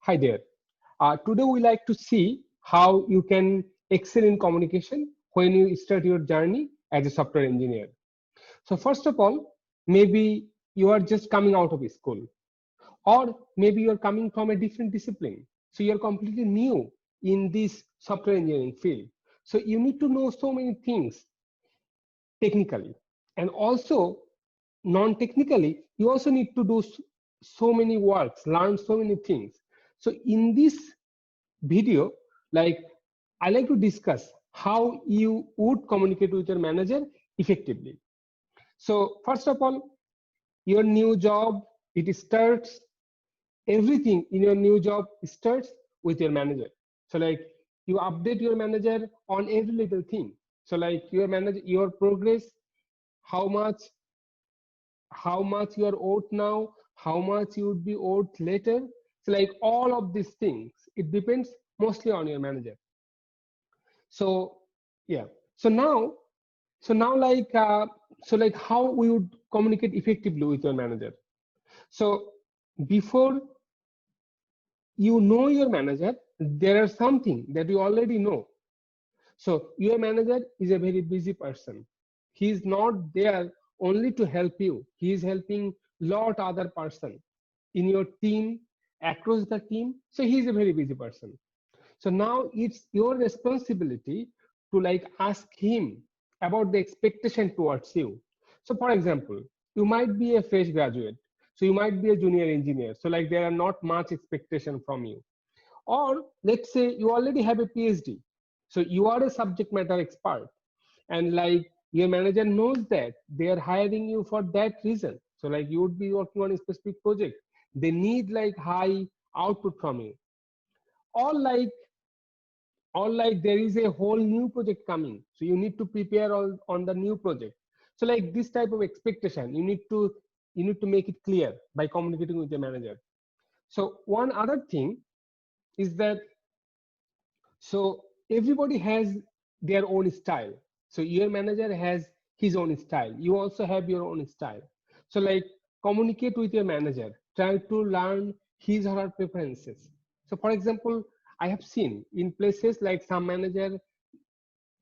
Hi there. Today we like to see how you can excel in communication when you start your journey as a software engineer. So first of all, maybe you are just coming out of school, or maybe you're coming from a different discipline. So you're completely new in this software engineering field. So you need to know so many things technically, and also non-technically you also need to do so many works, learn so many things. So in this video, like, I like to discuss how you would communicate with your manager effectively. So first of all, your new job, it starts, everything in your new job starts with your manager. So like, you update your manager on every little thing. So like, your manager, your progress, how much you are owed now, how much you would be owed later. So like, all of these things, it depends mostly on your manager. So yeah, so now like, how we would communicate effectively with your manager. So before you know your manager, there are something that you already know. So your manager is a very busy person. He is not there only to help you. He is helping lot other person in your team, across the team. So he is a very busy person. So now it's your responsibility to like ask him about the expectation towards you. So for example, you might be a fresh graduate. So you might be a junior engineer. So like, there are not much expectation from you. Or let's say you already have a PhD. So you are a subject matter expert, and like, your manager knows that they are hiring you for that reason. So like, you would be working on a specific project. They need like high output from you. Or like, there is a whole new project coming, so you need to prepare all on the new project. So like, this type of expectation, you need to make it clear by communicating with the manager. So one other thing is that, so everybody has their own style. So your manager has his own style, you also have your own style. So like, communicate with your manager, try to learn his or her preferences. So for example, I have seen in places like, some manager,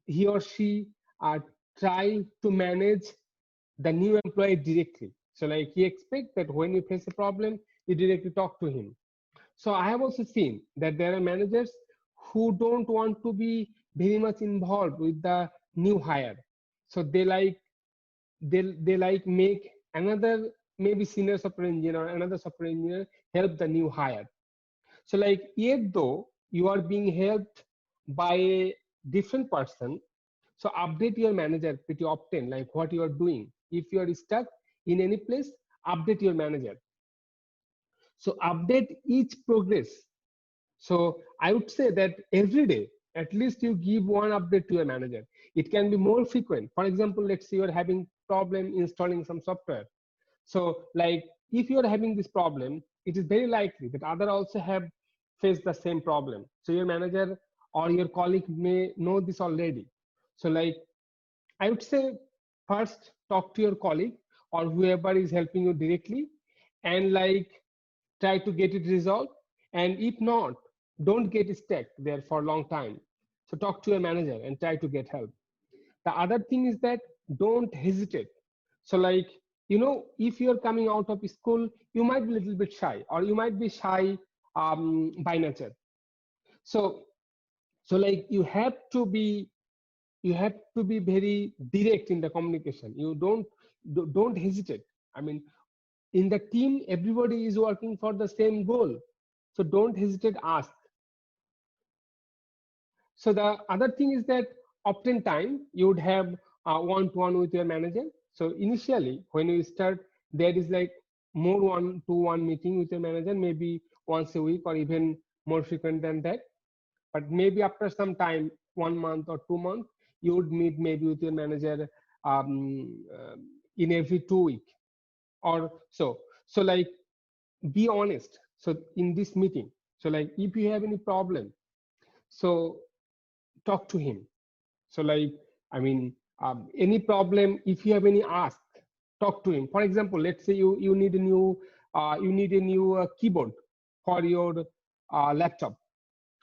he or she are try to manage the new employee directly. So like, he expect that when you face a problem, you directly talk to him. So I have also seen that there are managers who don't want to be very much involved with the new hire. So they like, they like make another, maybe senior software engineer or another software engineer help the new hire. So like, yet though you are being helped by a different person, so update your manager pretty often, like what you are doing. If you are stuck in any place, update your manager. So update each progress. So I would say that every day, at least you give one update to your manager. It can be more frequent. For example, let's say you're having problem installing some software. So like, if you're having this problem, it is very likely that other also have faced the same problem. So your manager or your colleague may know this already. So like, I would say, first talk to your colleague or whoever is helping you directly, and like, try to get it resolved. And if not, don't get stuck there for a long time. So talk to your manager and try to get help. The other thing is that, don't hesitate. So like, if you're coming out of school, you might be a little bit shy, or you might be shy by nature. So like, you have to be very direct in the communication. You don't hesitate. I mean, in the team, everybody is working for the same goal. So don't hesitate, ask. So the other thing is that, oftentimes you would have one-to-one with your manager. So initially, when you start, there is like more one-to-one meeting with your manager, maybe once a week or even more frequent than that. But maybe after some time, 1 month or 2 months, you would meet maybe with your manager in every 2 week or so. So like, be honest. So in this meeting, so like, if you have any problem, so talk to him. So like, I mean, any problem, if you have any ask, talk to him. For example, let's say you need a new keyboard for your laptop,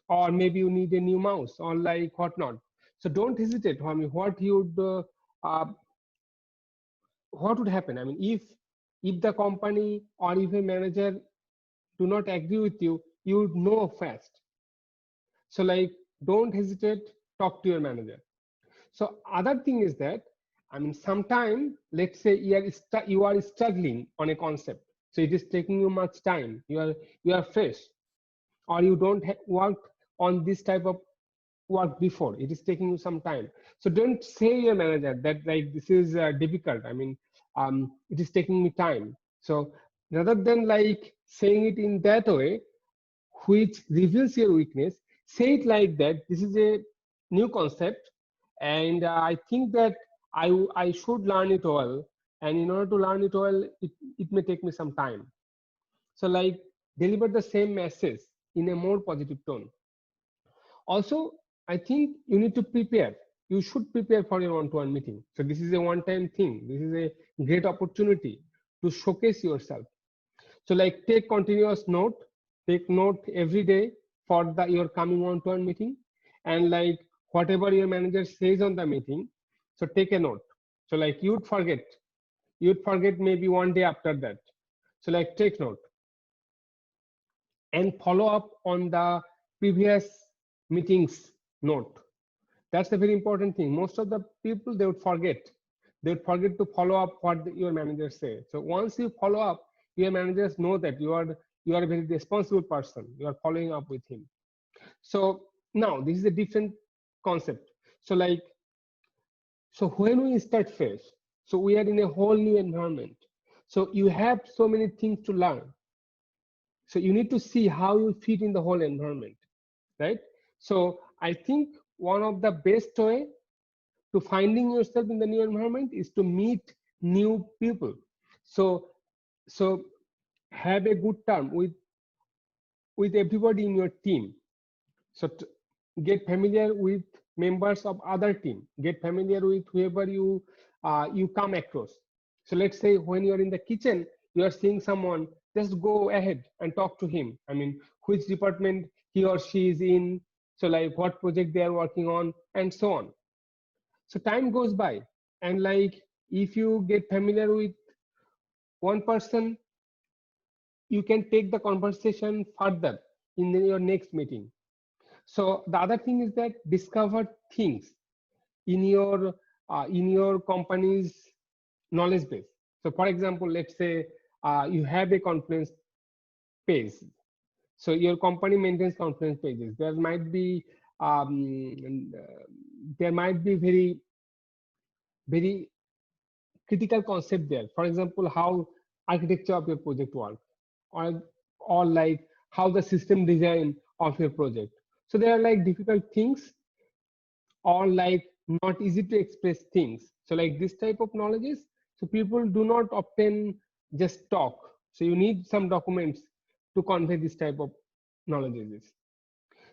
or maybe you need a new mouse, or like whatnot. So don't hesitate. I mean, what would happen? I mean, if the company or if a manager do not agree with you, you would know fast. So like, don't hesitate, talk to your manager. So other thing is that, I mean, sometime, let's say you are struggling on a concept, so it is taking you much time. You are fresh, or you don't work on this type of work before. It is taking you some time. So don't say your manager that like this is difficult. I mean, it is taking me time. So rather than like saying it in that way, which reveals your weakness, say it like that. This is a new concept, and I think that I should learn it well. And in order to learn it well, it may take me some time. So like, deliver the same message in a more positive tone. Also, I think you need to prepare. You should prepare for your one-to-one meeting. So this is a one-time thing. This is a great opportunity to showcase yourself. So like, take continuous note, take note every day for your coming one-to-one meeting, and like whatever your manager says on the meeting, so take a note. So like, you'd forget maybe one day after that. So like, take note and follow up on the previous meetings note. That's a very important thing. Most of the people, they would forget. They would forget to follow up what your manager say. So once you follow up, your managers know that you are a very responsible person. You are following up with him. So now this is a different concept. So like, so when we start fresh, so we are in a whole new environment. So you have so many things to learn. So you need to see how you fit in the whole environment, right? So I think one of the best way to finding yourself in the new environment is to meet new people. So have a good term with everybody in your team. So get familiar with members of other team. Get familiar with whoever you come across. So let's say when you're in the kitchen, you are seeing someone, just go ahead and talk to him. I mean, which department he or she is in, so like what project they are working on, and so on. So time goes by, and like, if you get familiar with one person, you can take the conversation further in your next meeting. So the other thing is that discover things in your company's knowledge base. So for example, let's say you have a conference page. So your company maintains conference pages. There might be very critical concept there. For example, how architecture of your project works, or like how the system design of your project. So there are like difficult things, or like not easy to express things. So like this type of knowledges, so people do not often just talk. So you need some documents to convey this type of knowledges.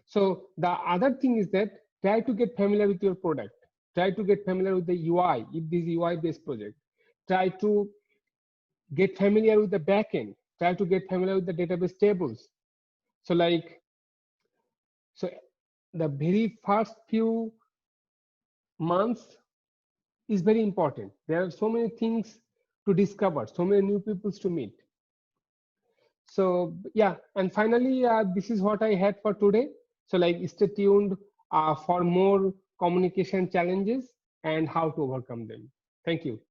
So the other thing is that, try to get familiar with your product. Try to get familiar with the UI, if this is UI based project. Try to get familiar with the backend. Try to get familiar with the database tables. So like, so the very first few months is very important. There are so many things to discover, so many new people to meet. So yeah, and finally, this is what I had for today. So like, stay tuned for more communication challenges and how to overcome them. Thank you.